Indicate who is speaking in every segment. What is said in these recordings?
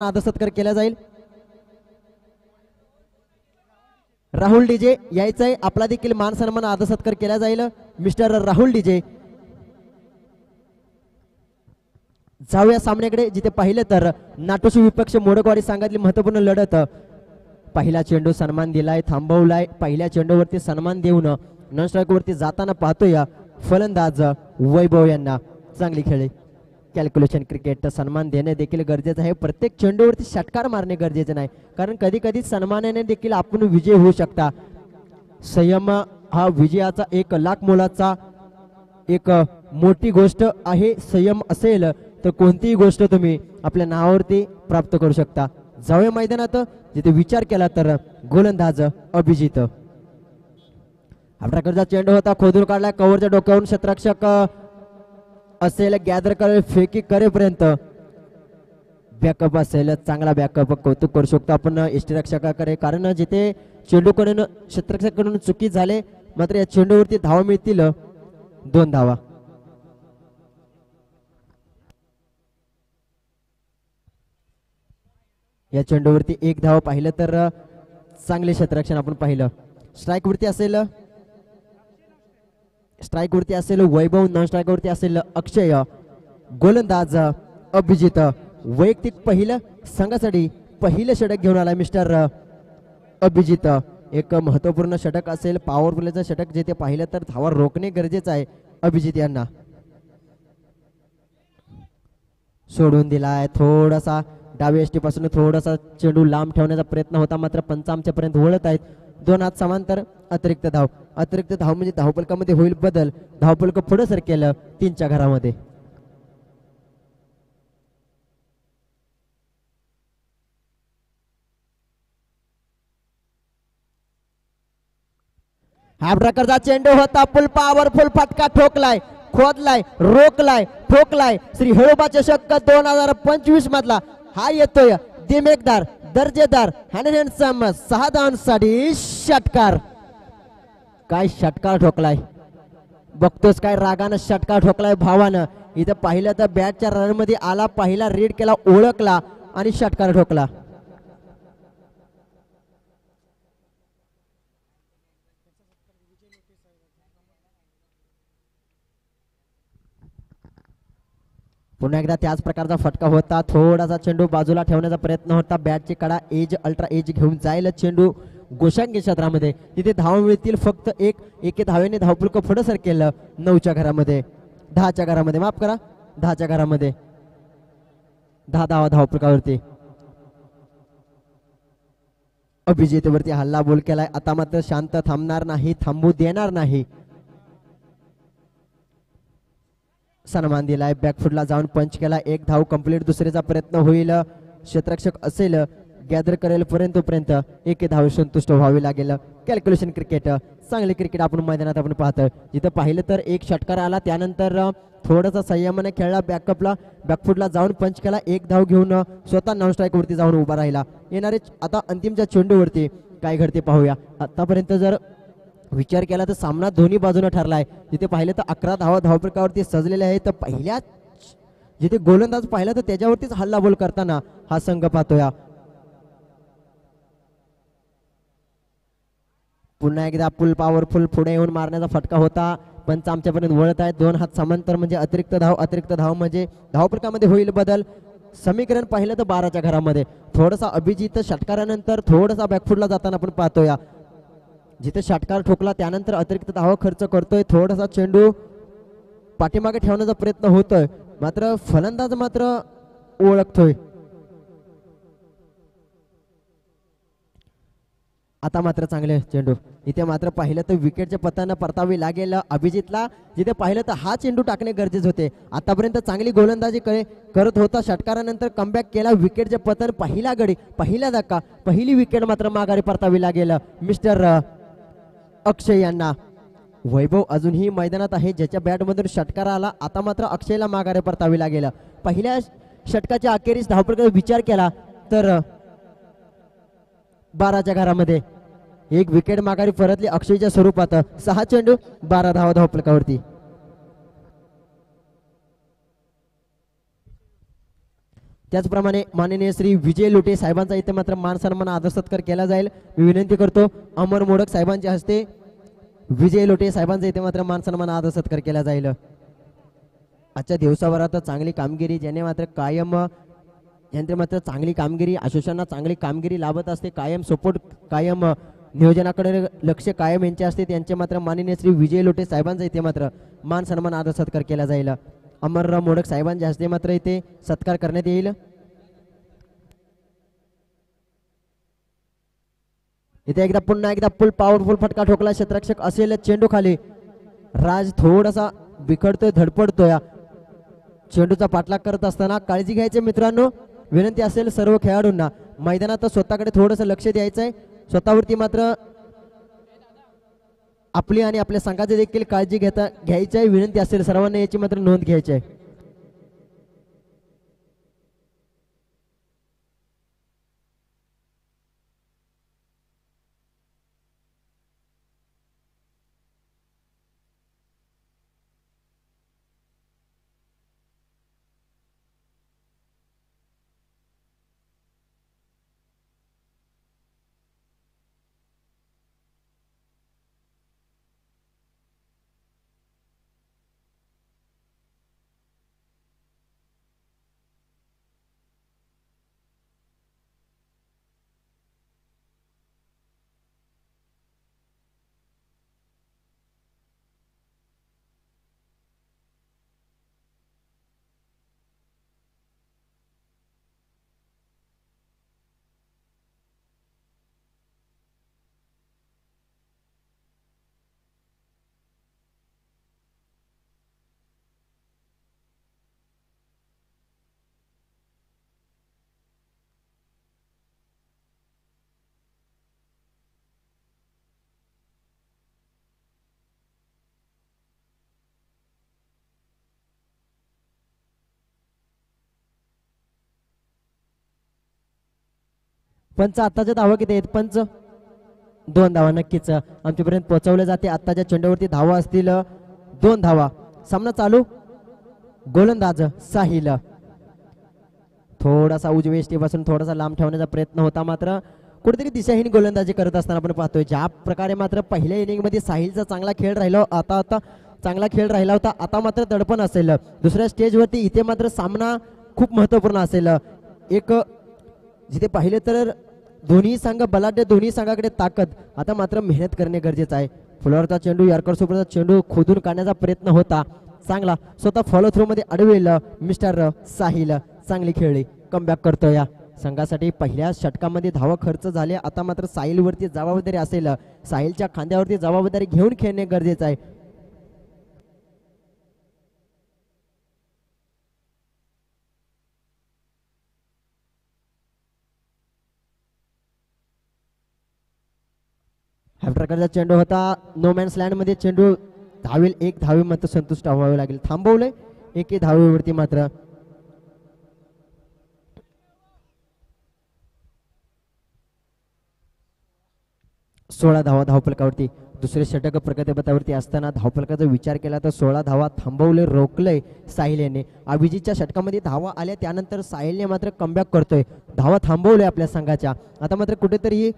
Speaker 1: आदर सत्कार केला जाईल। राहुल डीजे यायचंय, आपला देखील मान सन्मान आदर सत्कार केला जाईल। मिस्टर राहुल डीजे जाऊया सामन्याकडे, जिथे पाहिलं तर नाटोशी विपक्ष मोडकवाडी सांगितली महत्वपूर्ण लढत। पहिला चेंडू सन्मान दिलाय, थांबवलाय, पहिल्या चेंडूवरती सन्मान देऊन नॉन स्ट्राईक वरती जाताना पाहतोय फलंदाज वैभव यांना। चांगली खेळी, कॅल्क्युलेशन क्रिकेट सन्मान देणे देखील गरजेचं आहे। प्रत्येक चेंडूवरती षटकार मारणे गरजेचं नाही, कारण कधी कधी सन्मानाने देखील आपण विजय होऊ शकता। संयम हा विजयाचा 1 लाख मोलाचा एक मोठी गोष्ट आहे। संयम असेल तर कोणतीही गोष्ट तुम्ही आपल्या नावावरती प्राप्त करू शकता। जाऊया मैदानात, जिथे विचार केला तर गोलंदाज अभिजित। आपल्याकडचा चेंडू होता, खोदून काढला, कव्हरच्या डोक्यावरून क्षेत्ररक्षक असेल, गॅदर करेल, फेकी करेपर्यंत बॅकअप असेल, चांगला बॅकअप, कौतुक करू शकतो आपण यष्टीरक्षकाकडे, कारण जिथे चेंडूकडून क्षेत्ररक्षकाकडून चुकी झाले, मात्र या चेंडूवरती धावा मिळतील 2 धावा। या चेंडूवरती 1 धाव पाहिलं तर चांगले क्षेत्ररक्षण आपण पाहिलं। स्ट्राईक वरती असेल वैभव, नॉन स्ट्राईक वरती असेल अक्षय, गोलंदाज अभिजित। वैयक्तिक पहिलं संघासाठी पहिलं षटक घेऊन आला मिस्टर अभिजित। एक महत्वपूर्ण षटक असेल, पॉवर प्लेचं षटक, जिथे पाहिलं तर धावा रोखणे गरजेचं आहे अभिजित यांना। सोडून दिलाय, थोडासा डावी यष्टी पासून थोडासा चेंडू लांब ठेवण्याचा प्रयत्न होता, मात्र पंच आमच्यापर्यंत वळत आहेत। 2 हात समांतर, अतिरिक्त धाव म्हणजे धावफलकामध्ये होईल बदल, धावफलक पुढे सरकेल 3च्या घरामध्ये। हा प्रकारचा चेंडू होता, फुल पॉवरफुल फटका ठोकलाय, खोदलाय, रोकलाय, ठोकलाय। श्री हळोबा चषक 2025 मधला हा येतोय दिमेकदार, दर्जेदार, हँडसम 6 धावांसाठी षटकार। काय षटकार ठोकलाय, बघतोस काय रागानं षटकार ठोकलाय भावानं। इथं पाहिलं तर बॅटच्या रन मध्ये आला, पहिला रीड केला, ओळखला आणि षटकार ठोकला। पुन्हा एकदा त्याच प्रकारचा फटका होता, थोडासा चेंडू बाजूला ठेवण्याचा प्रयत्न होता, बॅटची कडा एज अल्ट्रा एज घेऊन जाईल चेंडू गोशांगी क्षेत्रामध्ये, तिथे धावा मिळतील फक्त 1 धावेने धावफलक पुढे सरकेल 9च्या घरामध्ये, 10च्या घरामध्ये, माफ करा 10च्या घरामध्ये, 10 धावा धावफलकावरती। अभिजित वरती हल्ला बोल केलाय, आता मात्र शांत थांबणार नाही, थांबू देणार नाही। सन्मान दिलाय, बॅकफुटला जाऊन पंच केला, 1 धाव कंप्लीट, दुसरीचा प्रयत्न होईल, क्षेत्ररक्षक असेल, गॅदर करेल पर्यंत 1 धाव संतुष्ट व्हावी लागेल। कॅल्क्युलेशन क्रिकेट, चांगले क्रिकेट आपण मैदानात आपण पाहतोय, जिथं पाहिलं तर 1 षटकार आला, त्यानंतर थोडासा संयमाने खेळला, बॅकअपला बॅकफुटला जाऊन पंच केला, 1 धाव घेऊन स्वतः नॉन स्ट्राईक वरती जाऊन उभा राहिला। येणारे आता अंतिमच्या चेंडूवरती काय घडते पाहूया। आतापर्यंत जर विचार केला तर सामना दोन्ही बाजूने ठरलाय, जिथे पाहिलं तर 11 धावा धावफलकावरती सजलेले आहेत, तर पहिल्या जिथे गोलंदाज पाहिला तर त्याच्यावरतीच हल्ला बोल करताना हा संघ पाहतोया। पुन्हा एकदा फुल पॉवरफुल पुढे येऊन मारण्याचा फटका होता, पंच आमच्यापर्यंत वळत आहेत, 2 हात समांतर म्हणजे अतिरिक्त धाव म्हणजे धावफलकामध्ये होईल बदल। समीकरण पाहिलं तर 12च्या घरामध्ये, थोडासा अभिजित षटकारानंतर थोडासा बॅकफुटला जाताना आपण पाहतोया, जिथे षटकार ठोकला त्यानंतर अतिरिक्त धावा खर्च करतोय, थोडासा चेंडू पाठीमागे ठेवण्याचा प्रयत्न होतोय, मात्र फलंदाज मात्र ओळखतोय। आता मात्र चांगले चेंडू, इथे मात्र पाहिलं तर विकेटच्या पतानं परतावी लागेल अभिजितला, जिथे पाहिलं तर हा चेंडू टाकणे गरजेचे होते। आतापर्यंत चांगली गोलंदाजी करत होता, षटकारानंतर कमबॅक केला, विकेटचे पतन, पहिला गडी, पहिला धक्का, पहिली विकेट मात्र माघारी परतावी लागेल मिस्टर अक्षय यांना। वैभव अजूनही मैदानात आहे, ज्याच्या बॅटमधून षटकार आला, आता मात्र अक्षयला माघारी परतावी लागेल। पहिल्या षटकाच्या अखेरीस धावफलकाचा विचार केला तर 12च्या घरामध्ये 1 विकेट माघारी परतली अक्षयच्या स्वरूपात, 6 चेंडू 12 धावा धावफलकावरती। त्याचप्रमाणे माननीय श्री विजय लोटे साहेबांचा इथे मात्र मान सन्मान आदर सत्कार केला जाईल. मी विनंती करतो अमर मोडक साहेबांच्या हस्ते विजय लोटे साहेबांचा इथे मात्र मान सन्मान आदर सत्कार केला जाईल. आजच्या दिवसाभरात चांगली कामगिरी ज्याने मात्र कायम यांचे मात्र चांगली कामगिरी आशुषांना चांगली कामगिरी लाभत असते. कायम सपोर्ट कायम नियोजनाकडे लक्ष कायम यांचे असते. त्यांचे मात्र माननीय श्री विजय लोटे साहेबांचा इथे मात्र मान सन्मान आदर सत्कार केला जाईल. अमरराव मोडक साहेबांच्या हस्ते मात्र इथे सत्कार करण्यात येईल. इथे एकदा पुन्हा एकदा फुल पॉवरफुल फटका ठोकला क्षेत्ररक्षक असेल. चेंडू खाली राज थोडासा बिखडतोय धडपडतोय. चेंडूचा पाठलाग करत असताना काळजी घ्यायची मित्रांनो. विनंती असेल सर्व खेळाडूंना मैदानात स्वतःकडे थोडंसं लक्ष द्यायचंय. स्वतःवरती मात्र आपली आणि आपल्या संघाची देखील काळजी घ्यायची आहे. विनंती असेल सर्वांना याची मात्र नोंद घ्यायची आहे. पंच आत्ताच्या धावा किती आहेत पंच? 2 धावा नक्कीच आमच्यापर्यंत पोहोचवले जाते. आत्ताच्या चेंडूवरती धावा असतील 2 धावा. सामना चालू. गोलंदाज साहिल थोडासा उजव्या यष्टीपासून थोडासा लांब ठेवण्याचा प्रयत्न होता मात्र कुठेतरी दिशाहीन गोलंदाजी करत असताना आपण पाहतोय. ज्या प्रकारे मात्र पहिल्या इनिंग मध्ये साहिलचा चांगला खेळ राहिला आता चांगला खेळ राहिला होता. आता मात्र दडपण असेल दुसऱ्या स्टेजवरती. इथे मात्र सामना खूप महत्वपूर्ण असेल. एक जिथे पाहिले तर दोन्ही संघ बलाढ्य, दोन्ही संघाकडे ताकद. आता मात्र मेहनत करणे गरजेचं आहे. फुलावरचा चेंडू यारकर सोबतचा चेंडू खोदून काढण्याचा प्रयत्न होता. चांगला स्वतः फॉलो थ्रो मध्ये अडवेल मिस्टर साहिल. चांगली खेळली कमबॅक करतो. या संघासाठी पहिल्या षटकामध्ये धावा खर्च झाले. आता मात्र साहिलवरती जबाबदारी असेल. साहिलच्या खांद्यावरती जबाबदारी घेऊन खेळणे गरजेचं आहे. ह्या प्रकारचा चेंडू होता. नो मॅन्स लँड मध्ये चेंडू धावेल. 1 धावे मात्र संतुष्ट व्हावे लागेल. थांबवलंय 1 धावेवरती मात्र 16 धावा धावफलकावरती. दुसरे षटक प्रगतीपथावरती असताना धावफलकाचा विचार केला तर 16 धावा थांबवले, रोखलंय साहिल याने. अभिजितच्या षटकामध्ये धावा आल्या त्यानंतर साहिलने मात्र कमबॅक करतोय. धावा थांबवले आपल्या संघाच्या. आता मात्र कुठेतरी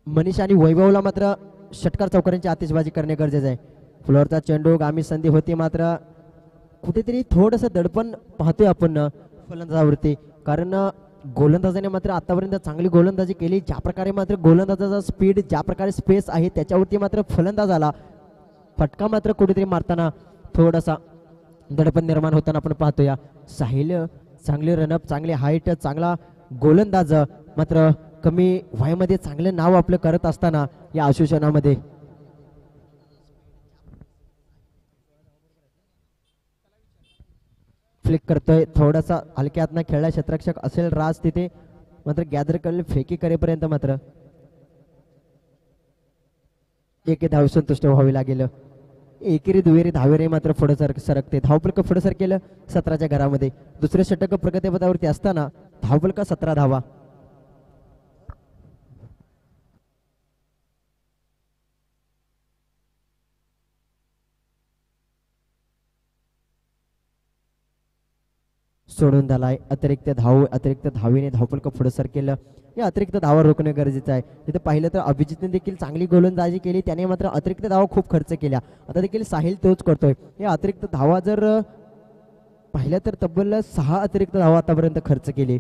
Speaker 1: मनीष आणि वैभवला मात्र षटकार चौकारांची आतिषबाजी करणे गरजेचं आहे. फ्लोअरचा चेंडू गामी संधी होती मात्र कुठेतरी थोडंसं दडपण पाहतोय आपण फलंदाजावरती. कारण गोलंदाजाने मात्र आतापर्यंत चांगली गोलंदाजी केली. ज्या प्रकारे मात्र गोलंदाजाचा स्पीड, ज्या प्रकारे स्पेस आहे त्याच्यावरती मात्र फलंदाजाला फटका मात्र कुठेतरी मारताना थोडासा दडपण निर्माण होताना आपण पाहतोय. साहिल चांगले रनअप, चांगले हाईट, चांगला गोलंदाज मात्र कमी वयामध्ये चांगले नाव आपलं करत असताना या आशुषणामध्ये फ्लिक करतोय. थोडासा हलक्या हातनं खेळला क्षेत्ररक्षक असेल राज तिथे मात्र गॅदर करेल फेकी करेपर्यंत मात्र 1 धाव संतुष्ट व्हावी लागेल. एकेरी दुहेरी धावेरे मात्र पुढे सरकते. धावफलक पुढे सरकेलं 17च्या घरामध्ये. दुसरे षटक प्रगतीपथावरती असताना धावफलक 17 धावा. सोडून झालाय. अतिरिक्त धावेने धावफलक पुढे सर केलं. या अतिरिक्त धावा रोखणे गरजेचं आहे. तिथे पाहिलं तर अभिजितने देखील चांगली गोलंदाजी केली, त्याने मात्र अतिरिक्त धावा खूप खर्च केल्या. आता देखील साहिल तोच करतोय. या अतिरिक्त धावा जर पाहिलं तर तब्बल 6 अतिरिक्त धावा आतापर्यंत खर्च केली.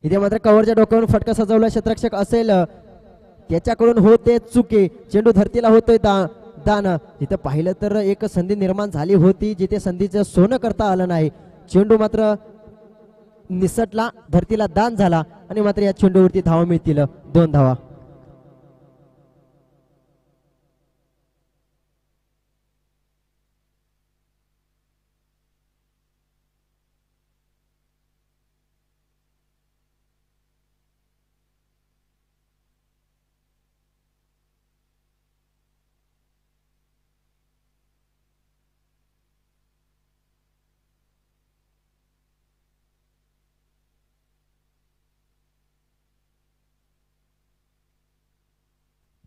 Speaker 1: इथे मात्र कव्हरच्या डोक्यावरून फटका सजवला क्षेत्ररक्षक असेल त्याच्याकडून होते चुके. चेंडू धरतीला होतोय दान. तिथे पाहिलं तर एक संधी निर्माण झाली होती जिथे संधीचं सोनं करता आलं नाही. चेंडू मात्र निसटला, धरतीला दान झाला आणि मात्र या चेंडूवरती धावा मिळतील 2 धावा.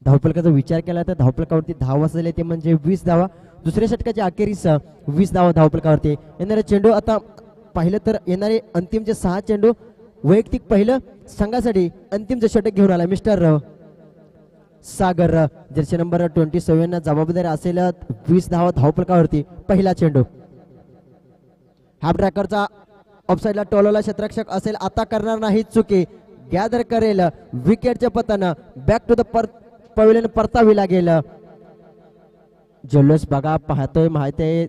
Speaker 1: धावफलकाचा विचार केला तर धावफलकावरती धाव असलेले ते म्हणजे 20 धावा. दुसऱ्या षटकाच्या अखेरीस 20 धावा धावफलकावरती. येणारे चेंडू आता पाहिलं तर येणारे अंतिमचे 6 चेंडू वैयक्तिक पहिलं संघासाठी अंतिमचं षटक घेऊन आला मिस्टर सागर. जर्सी नंबर 27 जबाबदारी असेल 20 धावा धावफलकावरती. पहिला चेंडू हाफ ट्रॅकरचा ऑफसाईडला टोलवला क्षेत्ररक्षक असेल, आता करणार नाही चुकी, गॅदर करेल. विकेटचे पतन बॅक टू द पवेलियन परतावी लागेल. जल्लोष बघा पाहतोय माहिती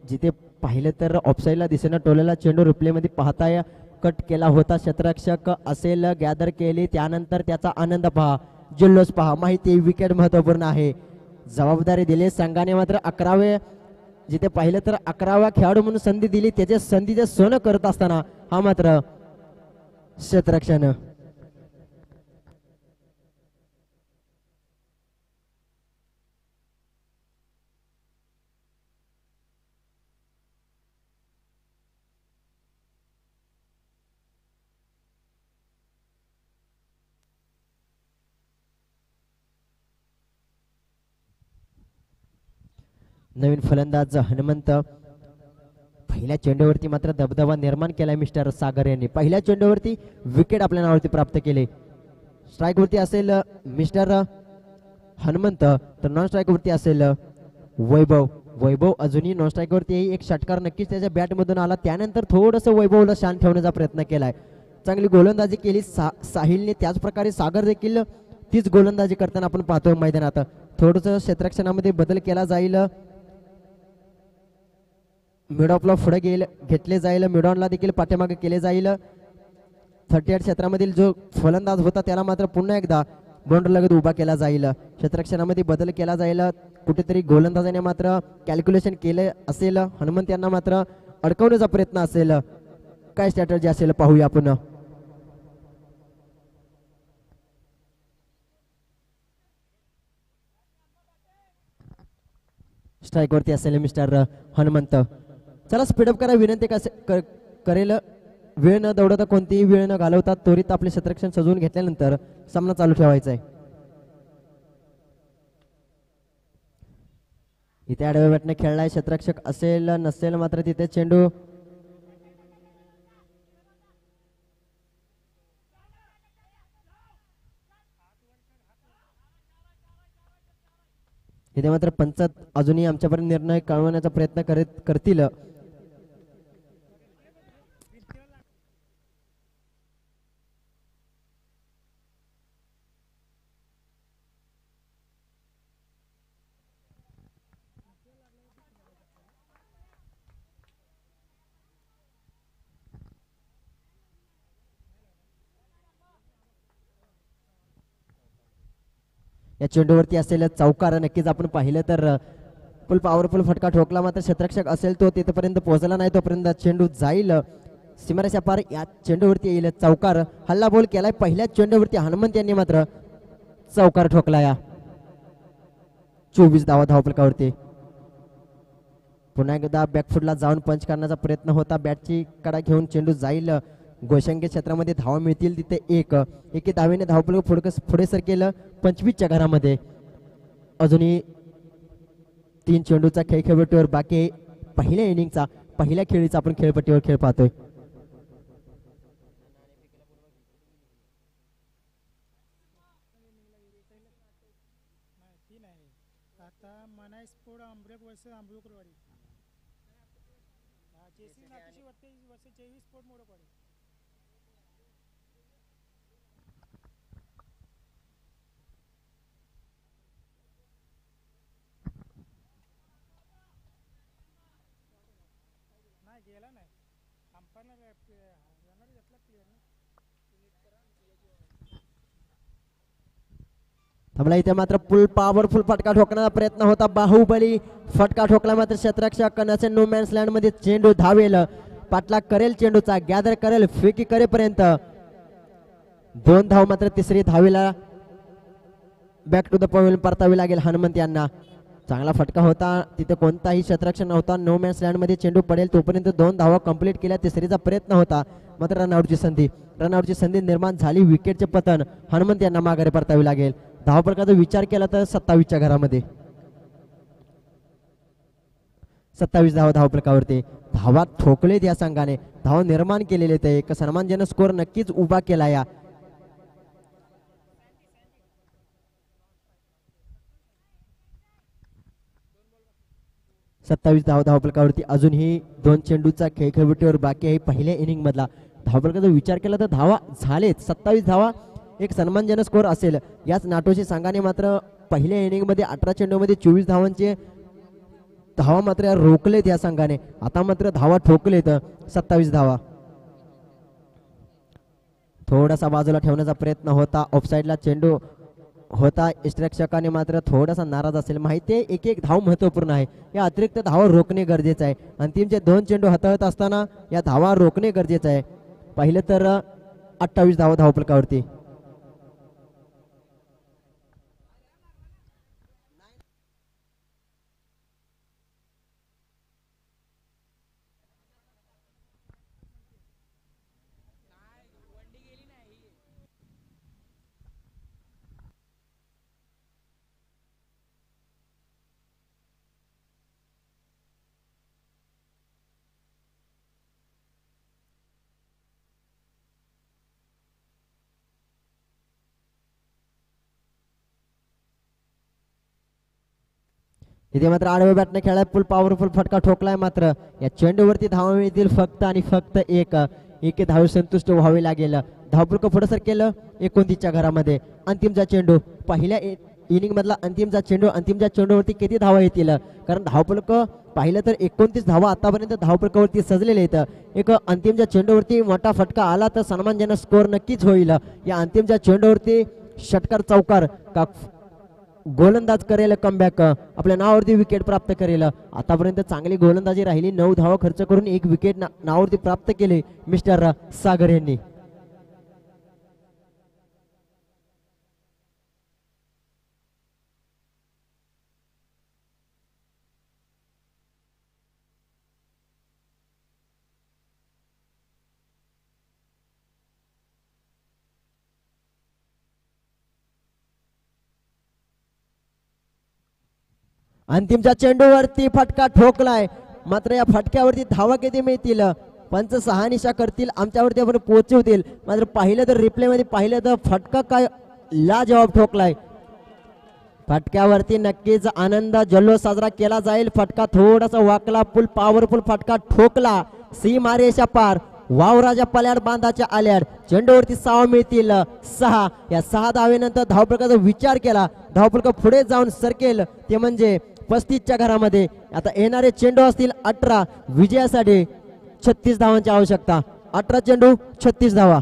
Speaker 1: जिथे पाहिलं तर ऑफसाईडला दिसेना टोलेला चेंडू रिप्ले मध्ये पाहताय. कट केला होता क्षेत्ररक्षक असेल, गॅदर केली, त्यानंतर त्याचा आनंद पहा, जल्लोष पहा. माहिती विकेट महत्वपूर्ण आहे. जबाबदारी दिली संघाने मात्र 11वे जिथे पाहिलं तर 11वा खेळाडू म्हणून संधी दिली, त्याचे संधीचे सोनं करत असताना हा मात्र क्षेत्ररक्षण. नवीन फलंदाज हनुमंत. पहिल्या चेंडूवरती मात्र दबदबा निर्माण केलाय मिस्टर सागर यांनी. पहिल्या चेंडूवरती विकेट आपल्या नावावरती प्राप्त केले. स्ट्राईक वरती असेल मिस्टर हनुमंत तर नॉन स्ट्राईक वरती असेल वैभव अजूनही नॉन स्ट्राईक वरती एक षटकार नक्कीच त्याच्या बॅट मधून आला. त्यानंतर थोडंसं वैभवला शांत ठेवण्याचा प्रयत्न केलाय. चांगली गोलंदाजी केली साहिलने, त्याच प्रकारे सागर देखील तीच गोलंदाजी करताना आपण पाहतोय मैदानात. थोडंसं क्षेत्ररक्षणामध्ये बदल केला जाईल. मिडऑफला पुढे घेतले जाईल, मिडऑनला देखील पाठीमागे केले जाईल. 38 क्षेत्रामधील जो फलंदाज होता त्याला मात्र पुन्हा एकदा बाउंड्री लगत उभा केला जाईल. क्षेत्ररक्षणामध्ये बदल केला जाईल. कुठेतरी गोलंदाजाने मात्र कॅल्क्युलेशन केले असेल, हनुमंत यांना मात्र अडकवण्याचा प्रयत्न असेल. काय स्ट्रॅटर्जी असेल पाहूया आपण. स्ट्राईक वरती असेल मिस्टर हनुमंत. चला स्पीडअप करा विनंती करेल. वेळ न दौडता कोणतीही वेळ न घालवता त्वरित आपले क्षेत्ररक्षण सजवून घेतल्यानंतर सामना चालू ठेवायचा आहे. इथे आडव्या बॅटने खेळलाय क्षेत्ररक्षक असेल नसेल मात्र तिथे चेंडू इथे मात्र पंच अजूनही आमच्यापर्यंत निर्णय कळवण्याचा प्रयत्न करतील. या चेंडूवरती असेल चौकार. नक्कीच आपण पाहिलं तर फुल पॉवरफुल फटका ठोकला, मात्र क्षेत्ररक्षक असेल तो तिथपर्यंत पोहोचला नाही. तोपर्यंत चेंडू जाईल सीमारेषा पार. या चेंडूवरती येईल चौकार. हल्ला बॉल केलाय पहिल्या चेंडूवरती. हनुमंत यांनी मात्र चौकार ठोकला. या 24 धावा धावफलकावरती. पुन्हा एकदा बॅकफुटला जाऊन पंच करण्याचा प्रयत्न होता. बॅटची कडा घेऊन चेंडू जाईल गोशंगी क्षेत्रामध्ये. धावा मिळतील तिथे एक धावेने धावफलक पुढे सरकेल 25च्या घरामध्ये. अजूनही 3 चेंडूचा खेळ खेळपट्टीवर बाकी आहे. पहिल्या इनिंगचा पहिल्या खेळीचा आपण खेळपट्टीवर खेळ पाहतोय. थांबला इथे मात्र फुल पॉवरफुल फटका ठोकण्याचा प्रयत्न होता. बाहुबली फटका ठोकला मात्र क्षेत्ररक्षक नो मॅन्स लँड मध्ये चेंडू धावेल. पाठलाग करेल चेंडूचा, गॅदर करेल फेकी करेपर्यंत 2 धाव मात्र तिसरी धावेला बॅक टू द पॉइंट परतावी लागेल हनुमंत यांना. चांगला फटका होता, तिथे कोणताही क्षेत्ररक्षक नव्हता. नो मॅन्स लँड मध्ये चेंडू पडेल तोपर्यंत 2 धावा कंप्लीट केल्या. तिसरीचा प्रयत्न होता मात्र रनआउटची संधी निर्माण झाली. विकेटचे पतन हनुमंत यांना माघारी परतावी लागेल. धावफलकाचा विचार केला तर 27च्या घरामध्ये 27 धावा धावफलकावरती. धावा ठोकलेत या संघाने, धावा निर्माण केलेले ते एक सन्मानजनक स्कोर नक्कीच उभा केला. या 27 धावा धावफलकावरती. अजूनही 2 चेंडूचा खेळ खेळपट्टीवर बाकी आहे. पहिल्या इनिंग मधला धावफलकाचा विचार केला तर धावा झालेत 27 धावा, एक सन्मानजनक स्कोर असेल. याच नाटोशी संघाने मात्र पहिल्या इनिंग मध्ये 18 चेंडूमध्ये 24 धावांचे धावा मात्र रोखलेत या संघाने. आता मात्र धावा ठोकलेत 27 धावा. थोडासा बाजूला ठेवण्याचा प्रयत्न होता, ऑफसाईडला चेंडू होता. यष्टिरक्षकाने मात्र थोडासा नाराज असेल. माहिती आहे एक धाव महत्वपूर्ण आहे. या अतिरिक्त धावा रोखणे गरजेचं आहे. अंतिमचे 2 चेंडू हाताळत असताना या धावा रोखणे गरजेचं आहे. पहिलं तर 28 धावा धावफलकावरती. इथे मात्र आडव्या बॅटने खेळाय फुल पॉवरफुल फटका ठोकलाय. मात्र या चेंडूवरती धावा मिळतील फक्त आणि फक्त एक धाव संतुष्ट व्हावे लागेल. धावफलक पुढे सर केलं 29च्या घरामध्ये. अंतिमचा चेंडू पहिल्या इनिंग मधला अंतिमचा चेंडूवरती किती धावा येतील, कारण धावफलक पाहिलं तर 29 धावा आतापर्यंत धावफलकावरती सजलेले आहेत. एक अंतिमच्या चेंडूवरती मोठा फटका आला तर सन्मानजनक स्कोर नक्कीच होईल. या अंतिमच्या चेंडूवरती षटकार चौकार का गोलंदाज करेल कमबॅक, आपल्या नावावरती विकेट प्राप्त करेल. आतापर्यंत चांगली गोलंदाजी राहिली. 9 धावा खर्च करून 1 विकेट नावावरती प्राप्त केले मिस्टर सागर यांनी. अंतिमच्या चेंडूवरती फटका ठोकलाय. मात्र या फटक्यावरती धावा किती मिळतील, पंच शहानिशा करतील, आमच्यावरती आपण पोहोचवतील. मात्र पाहिलं तर रिप्ले मध्ये पाहिलं तर फटका काय लाजवाब ठोकलाय. फटक्यावरती नक्कीच आनंद जल्लोष साजरा केला जाईल. फटका थोडासा वाकला, फुल पॉवरफुल फटका ठोकला. सीमारेषा पार, वावराच्या पल्याड बांधाच्या आल्याड. चेंडूवरती 6 मिळतील 6. या 6 धावेनंतर धावफलकाचा विचार केला, धावफलक पुढे जाऊन सरकेल ते म्हणजे 35च्या घरामध्ये. आता येणारे चेंडू असतील 18. विजयासाठी 36 धावांची आवश्यकता. 18 चेंडू 36 धावा.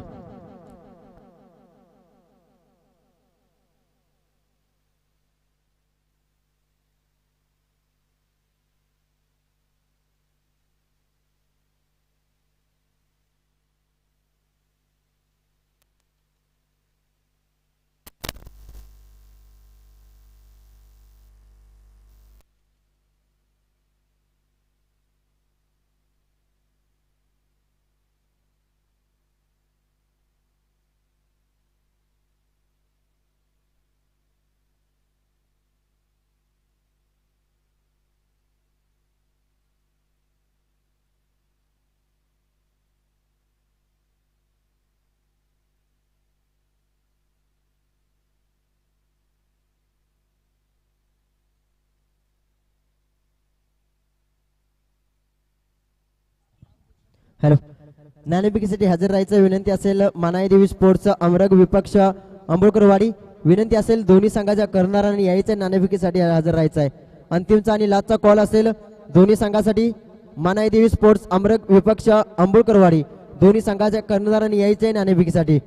Speaker 1: हॅलो, नाणेफेकीसाठी हजर राहायचं विनंती असेल मानाई देवी स्पोर्ट्स अमरग विपक्ष आंबोळकरवाडी. विनंती असेल दोन्ही संघाच्या कर्णधारांनी यायचं नाणेफेकीसाठी हजर राहायचं आहे. अंतिमचा आणि लास्टचा कॉल असेल दोन्ही संघासाठी. मानाई देवी स्पोर्ट्स अमरग विपक्ष आंबोळकरवाडी दोन्ही संघाच्या कर्णधारांनी यायचं आहे नाणेफेकीसाठी.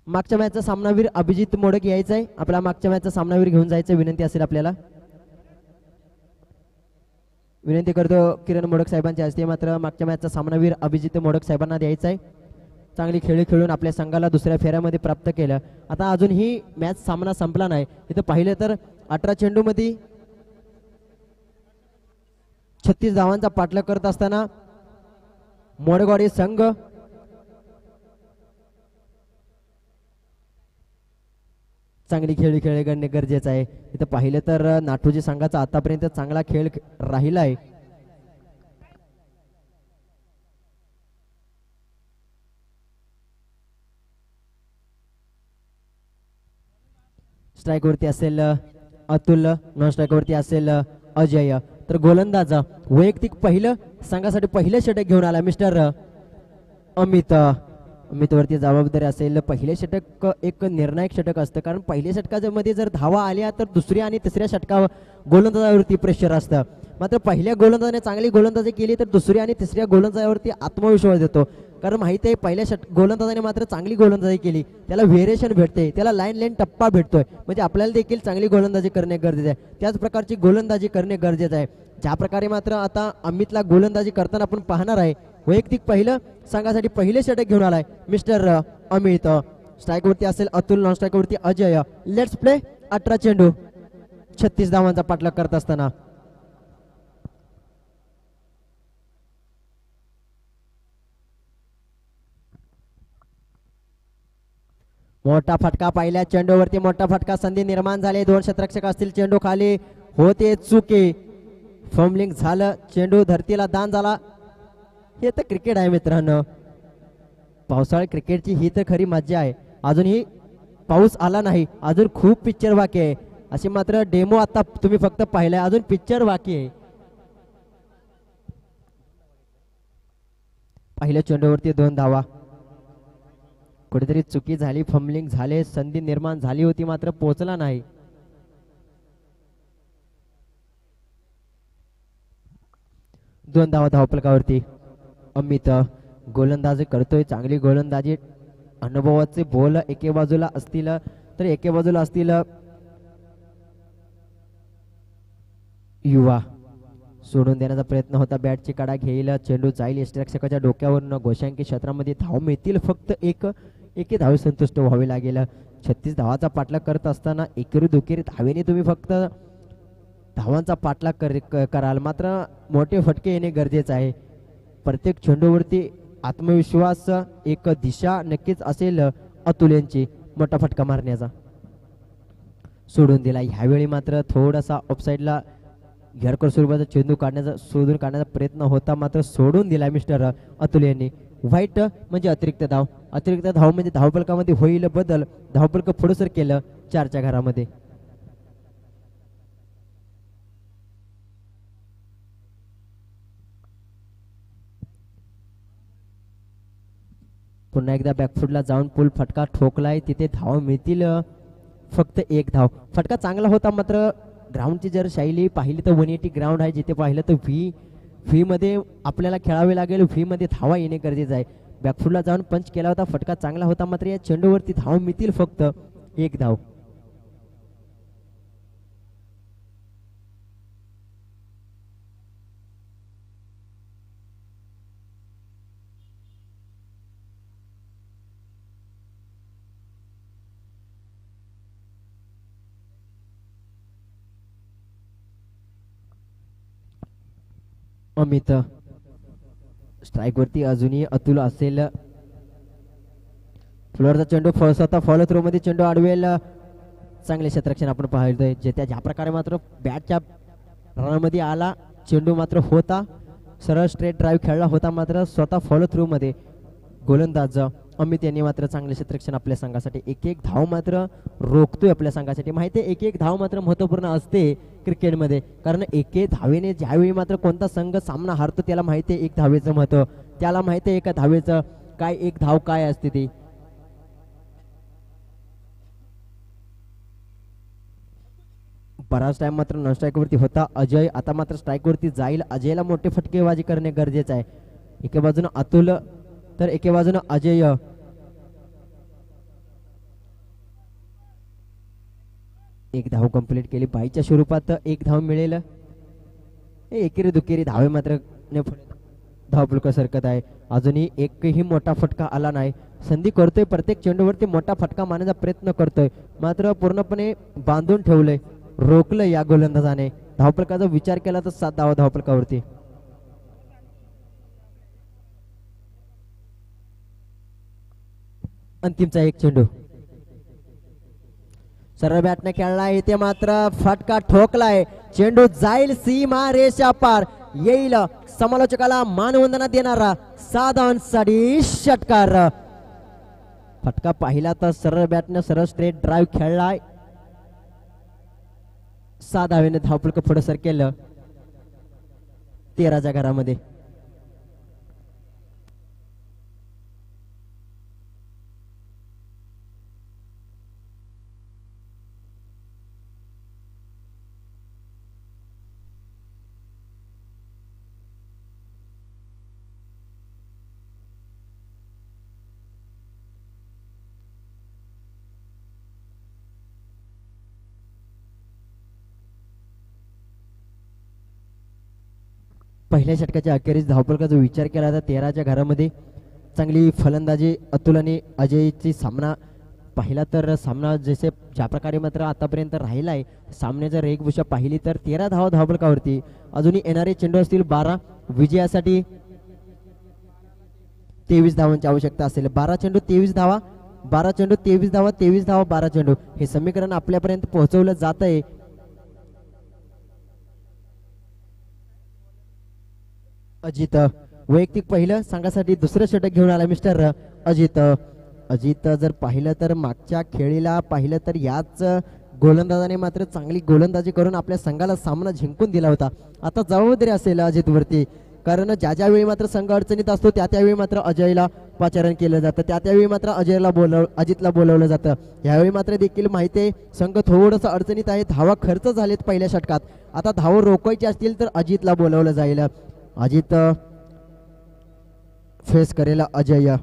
Speaker 1: मागच्या मॅचचा सामनावीर अभिजित मोडक यायचा आहे. आपला मागच्या मॅचचा सामनावीर घेऊन जायचं विनंती असेल आपल्याला. विनंती करतो किरण मोडक साहेबांच्या हस्ते मात्र मागच्या मॅचचा सामनावीर अभिजित मोडक साहेबांना द्यायचा आहे. चांगली खेळ खेळून आपल्या संघाला दुसऱ्या फेऱ्यामध्ये प्राप्त केलं. आता अजूनही मॅच सामना संपला नाही. इथं पाहिलं तर 18 चेंडूमध्ये 36 धावांचा पाठलाग करत असताना मोडगवाडी संघ चांगली खेळ खेळणे गरजेचं आहे. इथं पाहिलं तर नाटोजी संघाचा आतापर्यंत चांगला खेळ राहिला आहे. स्ट्राईक वरती असेल अतुल, नॉन स्ट्राईक वरती असेल अजय. तर गोलंदाज वैयक्तिक पहिलं संघासाठी पहिलं षटक घेऊन आला मिस्टर अमित. अमितवरती जबाबदारी असेल. पहिले षटक एक निर्णायक षटक असतं कारण पहिल्या षटकामध्ये जर धावा आल्या तर दुसऱ्या आणि तिसऱ्या षटका गोलंदाजावरती प्रेशर असतं. मात्र पहिल्या गोलंदाजाने चांगली गोलंदाजी केली तर दुसऱ्या आणि तिसऱ्या गोलंदाजावरती आत्मविश्वास येतो. कारण माहिती आहे पहिल्या गोलंदाजाने मात्र चांगली गोलंदाजी केली त्याला व्हेरिएशन भेटते, त्याला लाईन टप्पा भेटतोय. म्हणजे आपल्याला देखील चांगली गोलंदाजी करणे गरजेचं आहे. त्याच प्रकारची गोलंदाजी करणे गरजेचं आहे. ज्या प्रकारे मात्र आता अमितला गोलंदाजी करताना आपण पाहणार आहे. वैयक्तिक पहिलं संघासाठी पहिले षटक घेऊन आलाय मिस्टर अमित. स्ट्राईक वरती असेल अतुल, नॉन स्ट्राईक वरती अजय. Let's play. 18 चेंडू 36 धावांचा पाठलाग करत असताना मोठा फटका. पहिल्या चेंडूवरती मोठा फटका. संधी निर्माण झाली. 2 क्षेत्ररक्षक असतील. चेंडू खाली होते चुके. फॉर्मलिंग झालं. चेंडू धरतीला दान झाला. हे तर क्रिकेट आहे मित्रांनो. पावसाळी क्रिकेटची ही तर खरी मज्जा आहे. अजूनही पाऊस आला नाही. अजून खूप पिक्चर बाकी आहे. असे मात्र डेमो आता तुम्ही फक्त पाहिलाय. अजून पिक्चर बाकी आहे. पहिल्या चेंडूवरती 2 धावा. कुठेतरी चुकी झाली. फंबलिंग झाले. संधी निर्माण झाली होती मात्र पोहोचला नाही. दोन धावा धावफलकावरती. अमित गोलंदाजी करतोय. चांगली गोलंदाजी. अनुभवाचे बोल एके बाजूला असतील तर एके बाजूला असतील युवा सोडून देण्याचा प्रयत्न होता, बॅटची कडा घेईल, चेंडू जाईल यष्टीरक्षकाच्या डोक्यावरून, गोशांकी क्षेत्रामध्ये धाव मिळतील, फक्त एक धावे संतुष्ट व्हावे लागेल. 36 धावाचा पाठलाग करत असताना एकेरी दुकेरी धावेने तुम्ही फक्त धावांचा पाठलाग कराल, मात्र मोठे फटके येणे गरजेचे आहे. प्रत्येक चेंडूवरती आत्मविश्वास, एक दिशा नक्कीच असेल अतुल यांची मोठा फटका मारण्याचा. सोडून दिला, ह्यावेळी मात्र थोडासा ऑफसाईडला घेरकर स्वरूपाचा चेंडू शोधून काढण्याचा प्रयत्न होता, मात्र सोडून दिला मिस्टर अतुल यांनी. वाईट म्हणजे अतिरिक्त धाव म्हणजे धावफलकामध्ये होईल बदल, धावफलक पुढे केलं 4च्या घरामध्ये. पुन्हा एकदा बॅकफुटला जाऊन पूल फटका ठोकलाय, तिथे धाव मिळतील फक्त 1 धाव. फटका चांगला होता, मात्र ग्राउंडची जर शैली पाहिली तर 180 ग्राउंड आहे, जिथे पाहिलं तर व्ही मध्ये आपल्याला खेळावे लागेल, व्ही मध्ये धावा येणे गरजेचं आहे. बॅकफुटला जाऊन पंच केला होता, फटका चांगला होता, मात्र या चेंडूवरती धाव मिळतील फक्त 1 धाव. अमित स्ट्राईक वरती अजूनही अतुल असेल. फ्लोअरचा चेंडू स्वतः फॉलो थ्रो मध्ये चेंडू अडवेल, चांगले क्षेत्ररक्षण आपण पाहिलंय. ज्या प्रकारे मात्र बॅटच्या रनामध्ये आला, चेंडू मात्र होता सरळ स्ट्रेट ड्राईव्ह खेळला होता, मात्र स्वतः फॉलो थ्रू मध्ये गोलंदाज अमित यांनी मात्र चांगले क्षेत्ररक्षण आपल्या संघासाठी. एक धाव मात्र रोखतोय आपल्या संघासाठी. माहिती आहे एक धाव मात्र महत्वपूर्ण असते क्रिकेटमध्ये, कारण एक धावेने ज्यावेळी मात्र कोणता संघ सामना हारतो त्याला माहिती आहे 1 धावेचं महत्व, त्याला माहिती आहे एका धावेचं काय, 1 धाव काय असते ती. बराच टाइम मात्र नॉन स्ट्राईक वरती होता अजय, आता मात्र स्ट्राईक वरती जाईल. अजयला मोठे फटकेबाजी करणे गरजेचं आहे. एके बाजूनं अतुल तर एके बाजूनं अजय. एक धाव कंप्लीट केली, बाईच्या स्वरूपात 1 धाव मिळेल. एकेरी दुकेरी धावे मात्र धावपुलका सरकत आहे. अजूनही एकही मोठा फटका आला नाही. संधी करतोय, प्रत्येक चेंडूवरती मोठा फटका मारण्याचा प्रयत्न करतोय, मात्र पूर्णपणे बांधून ठेवलंय, रोखलं या गोलंदाजाने. धावफलकाचा विचार केला तर 7 धावा धावफलकावरती. अंतिमचा 1 चेंडू सरळ बॅटने खेळलाय, इथे मात्र फटका ठोकलाय, चेंडू जाईल सीमा रेषा पार, येईल समालोचकाला मानवंदना देणारा 6 धावांसाठी षटकार. फटका पाहिला तर सरळ बॅटने सरळ स्ट्रेट ड्राईव्ह खेळलाय, 6 धावेने धावफलक पुढे सर केलं 13च्या घरामध्ये. पहिल्या षटकाच्या अखेरीस धावफलकाचा विचार केला तर 13च्या घरामध्ये चांगली फलंदाजी अतुल आणि अजयची सामना पाहिला तर सामना जसे ज्या प्रकारे मात्र आतापर्यंत राहिला आहे, सामन्याचा रेखभूषा पाहिली तर 13 धावा धावफलकावरती. अजूनही येणारे चेंडू असतील 12, विजयासाठी 23 धावांची आवश्यकता असेल. 12 चेंडू 23 धावा, 12 चेंडू 23 धावा, 23 धावा 12 चेंडू, हे समीकरण आपल्यापर्यंत पोहोचवलं जात आहे. अजित वैयक्तिक पहिलं संघासाठी दुसरं षटक घेऊन आला मिस्टर अजित. अजित जर पाहिलं तर मागच्या खेळीला पाहिलं तर याच गोलंदाजाने मात्र चांगली गोलंदाजी करून आपल्या संघाला सामना जिंकून दिला होता. आता जबाबदारी असेल अजित वरती, कारण ज्या वेळी मात्र संघ अडचणीत असतो त्यावेळी मात्र अजयला पाचारण केलं जातं, त्यावेळी मात्र अजितला बोलवलं जातं. यावेळी मात्र देखील माहिती आहे संघ थोडंसं अडचणीत आहे, धावा खर्च झालेत पहिल्या षटकात, आता धावा रोखवायची असतील तर अजितला बोलवलं जाईल. अजित फेस करेल अजय.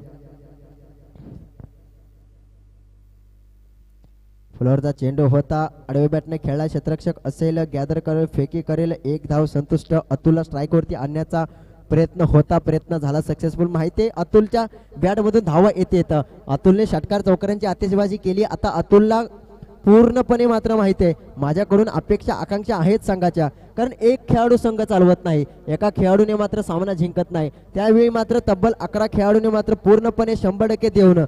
Speaker 1: फुलावरचा चेंडू होता, आडवे बॅटने खेळला, क्षेत्ररक्षक असेल, गॅदर करेल, फेकी करेल, एक धाव संतुष्ट. अतुलला स्ट्राईक वरती आणण्याचा प्रयत्न होता, प्रयत्न झाला सक्सेसफुल. माहिती अतुलच्या बॅट मधून धावा येत. अतुलने षटकार चौकारांची आतिषबाजी केली. आता अतुलला पूर्णपणे मात्र माहिती आहे माझ्याकडून अपेक्षा आकांक्षा आहेत संघाच्या, कारण एक खेळाडू संघ चालवत नाही, एका खेळाडूने मात्र सामना जिंकत नाही. त्यावेळी मात्र तब्बल 11 खेळाडूने मात्र पूर्णपणे 100%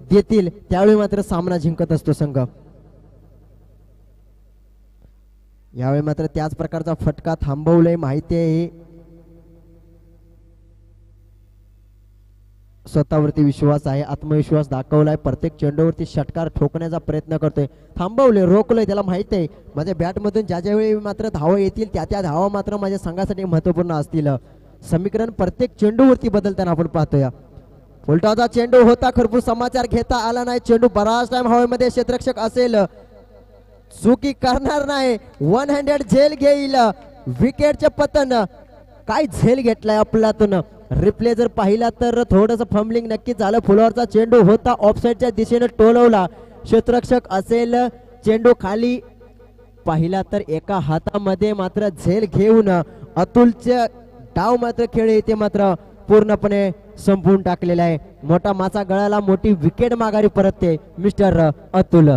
Speaker 1: देतील, त्यावेळी मात्र सामना जिंकत असतो संघ. यावेळी मात्र त्याच प्रकारचा फटका थांबवलंय. माहिती आहे स्वतःवरती विश्वास आहे, आत्मविश्वास दाखवलाय, प्रत्येक चेंडूवरती षटकार ठोकण्याचा प्रयत्न करतोय. थांबवले, रोखलंय, त्याला माहिती आहे माझ्या बॅटमधून ज्या ज्यावेळी मात्र धावा येतील त्या धावा मात्र माझ्या संघासाठी महत्वपूर्ण असतील. समीकरण प्रत्येक चेंडूवरती बदलताना आपण पाहतोय. फुलटॉचा चेंडू होता, खरपूस समाचार घेता आला नाही. चेंडू बराच टाइम हवेमध्ये, क्षेत्ररक्षक असेल, चुकी करणार नाही, वन हँडेड झेल घेईल. विकेटचे पतन, काय झेल घेतलाय आपल्यातून. रिप्ले जर पाहिला तर थोडंसं फंबलिंग नक्कीच झालं. फुलावरचा चेंडू होता, ऑफसाईडच्या दिशेने टोलवला, क्षेत्ररक्षक असेल, चेंडू खाली पाहिला तर एका हातामध्ये मात्र झेल घेऊन अतुलचे डाव मात्र खेळ येते मात्र पूर्णपणे संपवून टाकलेला आहे. मोठा माचा गळाला, मोठी विकेट माघारी परतते मिस्टर अतुल.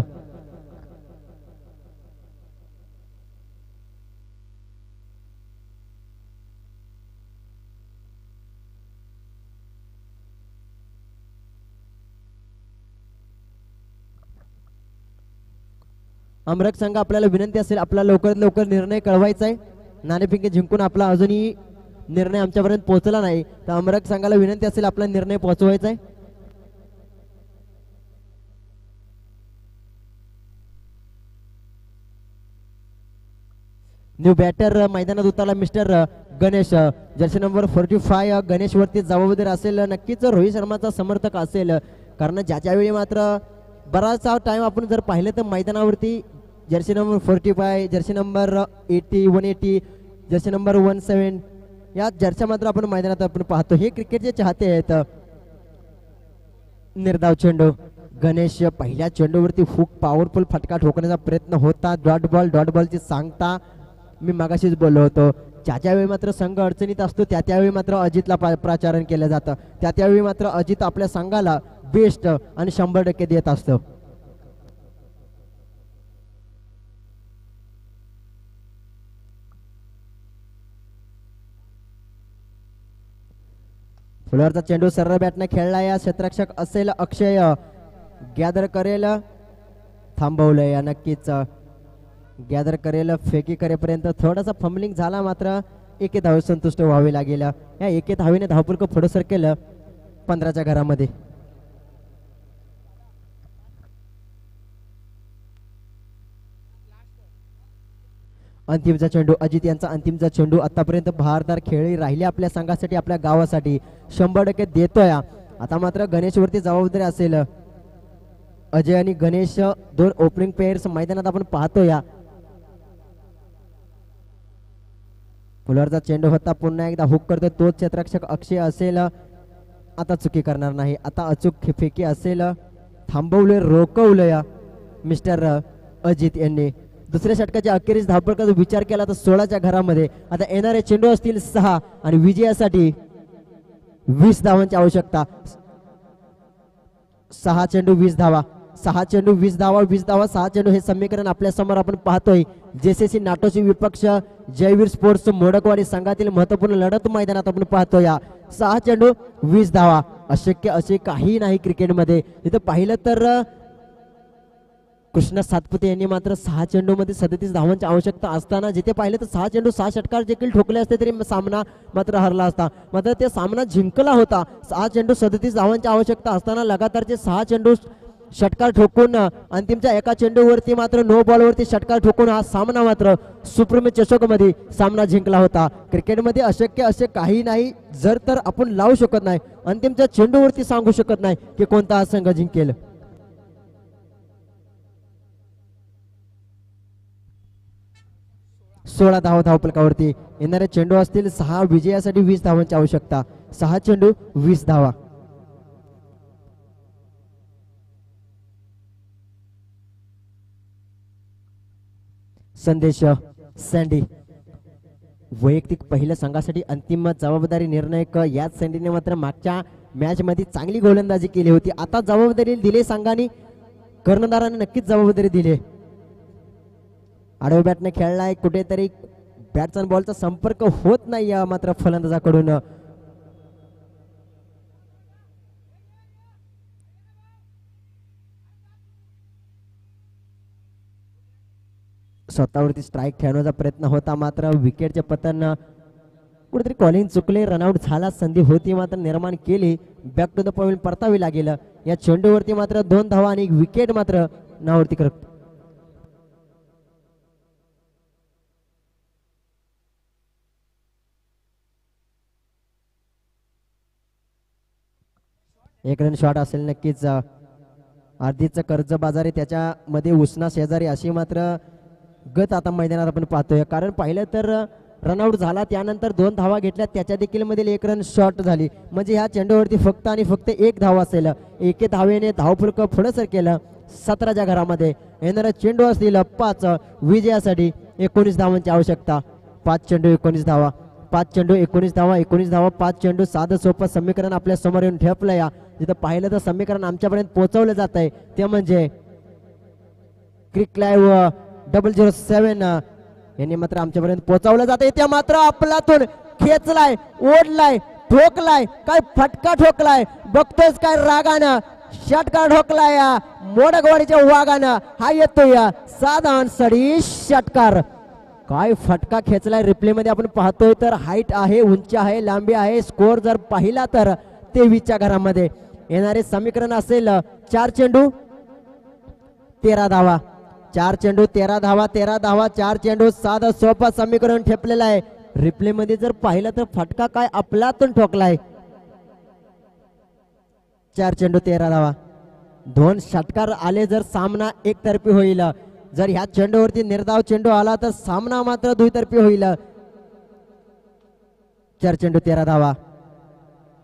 Speaker 1: अमरक संघ आपल्याला विनंती असेल, आपला लवकरात लवकर निर्णय कळवायचा आहे. नाणेफेकी जिंकून आपला अजूनही निर्णय आमच्यापर्यंत पोहोचला नाही, तर अमरक संघाला विनंती असेल आपला निर्णय पोहोचवायचा आहे. न्यू बॅटर मैदानात उतरला mister Ganesh, Jersey number 45 Ganesh वरती जबाबदार असेल. नक्कीच रोहित शर्माचा समर्थक असेल, कारण ज्याच्या वेळी मात्र बराचसा टाइम आपण जर पाहिलं तर मैदानावरती Jersey number 45, Jersey number 80, 180, Jersey number 17 या जर्सी मात्र आपण मैदानात आपण पाहतो. हे क्रिकेटचे चाहते आहेत. निर्धाव चेंडू, गणेश पहिल्या चेंडूवरती खूप पॉवरफुल फटका ठोकण्याचा प्रयत्न होता. डॉट बॉलची सांगता मी मगाशीच बोललो होतो. ज्या वेळी मात्र संघ अडचणीत असतो त्यावेळी मात्र अजितला प्राचारण केलं जातं, त्यावेळी मात्र अजित आपल्या संघाला बेस्ट आणि 100% देत असतो. फुलावरचा चेंडू सरळ बॅटने खेळला, या क्षेत्ररक्षक असेल अक्षय, गॅदर करेल, थांबवलंय या नक्कीच गॅदर करेल, फेकी करेपर्यंत थोडासा फंबलिंग झाला, मात्र एके धावे संतुष्ट व्हावे लागेल. या एके धावेने धावपुलक पुढे सरकेल 15च्या घरामध्ये. अंतिमचा चेंडू, अजित यांचा अंतिमचा चेंडू. आतापर्यंत भारदार खेळी राहिले आपल्या संघासाठी, आपल्या गावासाठी, 100% देतोय. आता मात्र गणेश वरती जबाबदारी असेल. अजय आणि गणेश दोन ओपनिंग प्लेयर्स मैदानात आपण पाहतोय. फुलावरचा चेंडू होता, पुन्हा एकदा हुक करतो तोच क्षेत्ररक्षक अक्षय असेल. आता चुकी करणार नाही, आता अचूक फेकी असेल. थांबवले, रोखवलं मिस्टर अजित यांनी. दुसऱ्या षटकाच्या अखेरीस धावपळकाचा विचार केला तर 16च्या घरामध्ये आता येणारे चेंडू असतील 6 आणि विजयासाठी 20 धावांची आवश्यकता. 6 चेंडू 20 धावा, 6 चेंडू 20 धावा, 20 धावा 6 चेंडू. हे समीकरण आपल्या समोर आपण पाहतोय. जेसीसी नाटोची विपक्ष जयवीर स्पोर्ट्स मोडकवाडी संघातील महत्वपूर्ण लढत मैदानात आपण पाहतोय. 6 चेंडू 20 धावा, अशक्य असे काही नाही क्रिकेटमध्ये. इथं पाहिलं तर कृष्णा सातपुते यांनी मात्र 6 चेंडू मध्ये 37 धावांची आवश्यकता असताना जिथे पाहिलं तर 6 चेंडू 6 षटकार देखील ठोकले असते तरी सामना मात्र हरला असता. मात्र ते सामना जिंकला होता. 6 चेंडू 37 धावांची आवश्यकता असताना लगातारचे 6 चेंडू षटकार ठोकून अंतिमच्या एका चेंडूवरती मात्र नो बॉलवरती षटकार ठोकून हा सामना मात्र सुप्रीम चषक मध्ये सामना जिंकला होता. क्रिकेटमध्ये अशक्य असे काही नाही. जर तर आपण लावू शकत नाही, अंतिमच्या चेंडूवरती सांगू शकत नाही की कोणता हा संघ जिंकेल. 16 धावा धावपलकावरती. येणारे चेंडू असतील 6, विजयासाठी 20 धावांची आवश्यकता. 6 चेंडू 20 धावा. संदेश सँडी वैयक्तिक पहिल्या संघासाठी अंतिम जबाबदारी निर्णायक याच सँडीने मात्र मागच्या मॅच मध्ये चांगली गोलंदाजी केली होती. आता जबाबदारी दिली संघाने, कर्णधाराने नक्कीच जबाबदारी दिली. आडव्या बॅटने खेळलाय, कुठेतरी बॅटचा बॉलचा संपर्क होत नाही मात्र फलंदाजाकडून. स्वतःवरती स्ट्राईक खेळण्याचा प्रयत्न होता मात्र विकेटचे पतन कुठेतरी कॉलिंग चुकले. रनआउट झाला, संधी होती मात्र निर्माण केली. बॅक टू द पॉइंट परतावी लागेल. या चेंडूवरती मात्र 2 धावा आणि विकेट मात्र नावरती करत. एक रन शॉट असेल नक्कीच. अर्धीचं कर्ज बाजारी त्याच्यामध्ये उसना शेजारी अशी मात्र गत आता मैदानात आपण पाहतोय. कारण पाहिलं तर रनआउट झाला, त्यानंतर 2 धावा घेतल्या, त्याच्या देखील मधील 1 रन शॉट झाली. म्हणजे ह्या चेंडूवरती फक्त आणि फक्त 1 धाव असेल. 1 धावेने धावफलक पुढे सर केलं 17च्या घरामध्ये. येणारा चेंडू असतील 5 विजयासाठी 19 धावांची आवश्यकता. 5 चेंडू 19 धावा, 5 चेंडू 19 धावा, 19 धावा 5 चेंडू. साधं सोपं समीकरण आपल्या समोर येऊन ठेपलं. या जिथं पाहिलं तर समीकरण आमच्यापर्यंत पोहोचवलं जात आहे ते म्हणजे क्रिक लाईव्ह 007 यांनी मात्र आमच्यापर्यंत पोहोचवलं जाते. त्या मात्र आपलातून खेचलाय, ओढलाय, ठोकलाय, काय फटका ठोकलाय बघतोयस काय रागानं. षटकार ठोकलाय मोडकवाडीच्या वाघानं. हा येतोय 6 धावांसाठी षटकार. काय फटका खेचलाय रिप्ले मध्ये आपण पाहतोय तर हाईट आहे, उंची आहे, लांबी आहे. स्कोर जर पाहिला तर 23च्या घरामध्ये. येणारे समीकरण असेल 4 चेंडू 13 धावा, 4 चेंडू 13 धावा, 13 धावा 4 चेंडू. साधं सोपं समीकरण ठेपलेलं आहे. रिप्ले मध्ये जर पाहिलं तर फटका काय आपलातून ठोकलाय. 4 चेंडू 13 धावा, 2 षटकार आले जर सामना एकतर्फी होईल. जर ह्या चेंडूवरती निर्धाव चेंडू आला तर सामना मात्र दुतर्फी होईल. 4 चेंडू 13 धावा.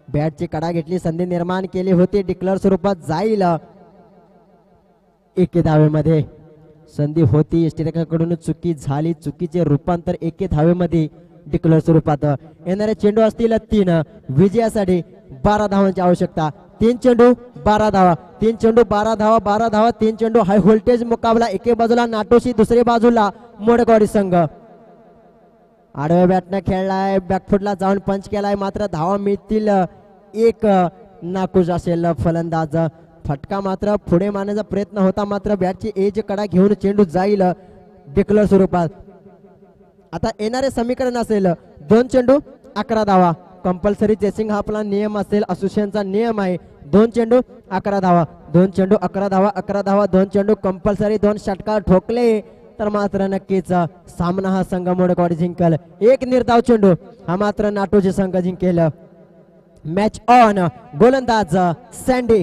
Speaker 1: बॅटची कडा घेतली, संधी निर्माण केली होती, डिक्लेअर स्वरूपात जाईल. 1 धावेमध्ये संधी होती, यष्टीरेखाकडून चुकी झाली, चुकीचे रूपांतर 1 धावेमध्ये डिक्लेअर स्वरूपात. येणारे चेंडू असतील 3 विजयासाठी 12 धावांची आवश्यकता. 3 चेंडू 12 धावा, 3 चेंडू 12 धावा, 12 धावा 3 चेंडू. हाय व्होल्टेज मुकाबला. एके बाजूला नाटोशी, दुसरी बाजूला मोडकवाडी संघ. आडव्या बॅटनं खेळलाय, बॅकफुटला जाऊन पंच केलाय मात्र धावा मिळतील 1. नाखुश असेल फलंदाज. फटका मात्र पुढे मारण्याचा प्रयत्न होता मात्र बॅटची एज कडा घेऊन चेंडू जाईल डिक्लेअर स्वरूपात. आता येणारे समीकरण असेल 2 चेंडू 11 धावा. कंपल्सरी चेसिंग हा आपला नियम असेल, असोसिएशनचा नियम आहे. 2 चेंडू 11 धावा, 2 चेंडू 11 धावा, 11 धावा 2 चेंडू कंपल्सरी. 2 षटकार ठोकले तर मात्र नक्कीच सामना हा संघ मोडकवाडी जिंकल. 1 निर्धाव चेंडू हा मात्र नाटोचे संघ जिंकेल. Match on. गोलंदाज सँडी.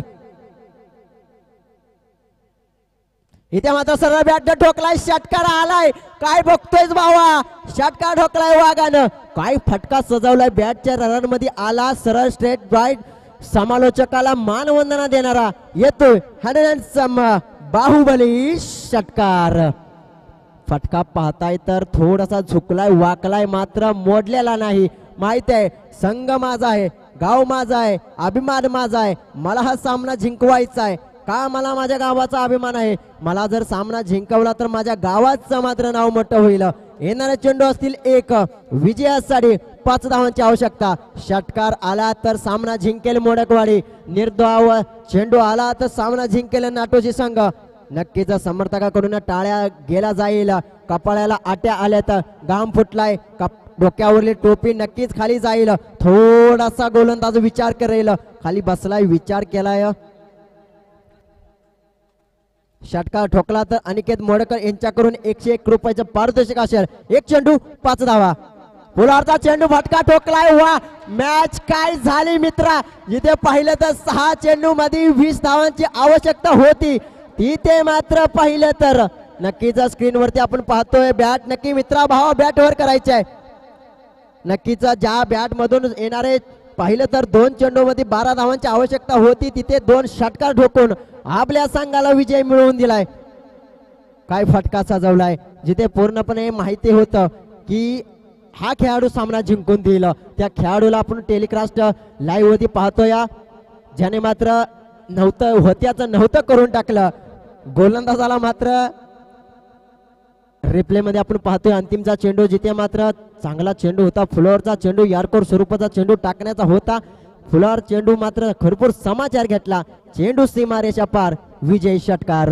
Speaker 1: इथे मात्र सरळ बॅट ठोकलाय, षटकार आलाय. काय बघतोयस बाबा, षटकार ठोकलाय वाघानं. काय फटका सजवलाय बॅटच्या रनमध्ये आला. सरळ स्ट्रेट राईट. समालोचकाला मानवंदना देणारा येतोय बाहुबली षटकार. फटका पाहताय तर थोडासा झुकलाय, वाकलाय मात्र मोडलेला नाही. माहित आहे संघ माझा आहे, गाव माझा आहे, अभिमान माझा आहे. मला हा सामना जिंकवायचा आहे. का मला माझ्या गावाचा अभिमान आहे. मला जर सामना जिंकवला तर माझ्या गावाचं मात्र नाव मोठं होईल. येणारे चेंडू असतील 1 विजयासाठी 5 धावांची आवश्यकता. षटकार आला तर सामना जिंकेल मोडकवाडी. निर्धाव चेंडू आला तर सामना जिंकेल नाटोजी संघ. नक्कीच समर्थकाकडून टाळ्या गेला जाईल. कपाळाला आट्या आल्या तर घाम फुटलाय. डोक्यावरली टोपी नक्कीच खाली जाईल. थोडासा गोलंदाज विचार करेल. खाली बसलाय, विचार केलाय. षटकार ठोकला तर अनिकेत मोडकर यांच्याकडून 101 रुपयाचं पारितोषिक असेल. 1 चेंडू 5 धावा. पुलारचा चेंडू फटका ठोकलाय. वा मॅच काय झाली मित्रा. जिथे पाहिलं तर 6 चेंडू मध्ये 20 धावांची आवश्यकता होती. तिथे मात्र पाहिलं तर नक्कीच स्क्रीनवरती आपण पाहतोय बॅट नक्की मित्रा भाव बॅटवर करायचे आहे. नक्कीच ज्या बॅट मधून येणारे पाहिलं तर 2 चेंडू मध्ये 12 धावांची आवश्यकता होती. तिथे 2 षटकार ठोकून आपल्या संघाला विजय मिळवून दिलाय. काय फटका सजवलाय. जिथे पूर्णपणे माहिती होतं की हा खेळाडू सामना जिंकून देईल, त्या खेळाडूला आपण टेलिकास्ट लाईव्ह वरती पाहतोय, ज्याने मात्र होत्याचं नव्हतं करून टाकलं. गोलंदाजाला मात्र रिप्ले मध्ये आपण पाहतोय अंतिमचा चेंडू, जिथे मात्र चांगला चेंडू होता, फ्लोअरचा चेंडू, यारकोर स्वरूपाचा चेंडू टाकण्याचा होता. फ्लोअर चेंडू मात्र भरपूर समाचार घेतला, चेंडू सीमारेषा पार, विजय षटकार.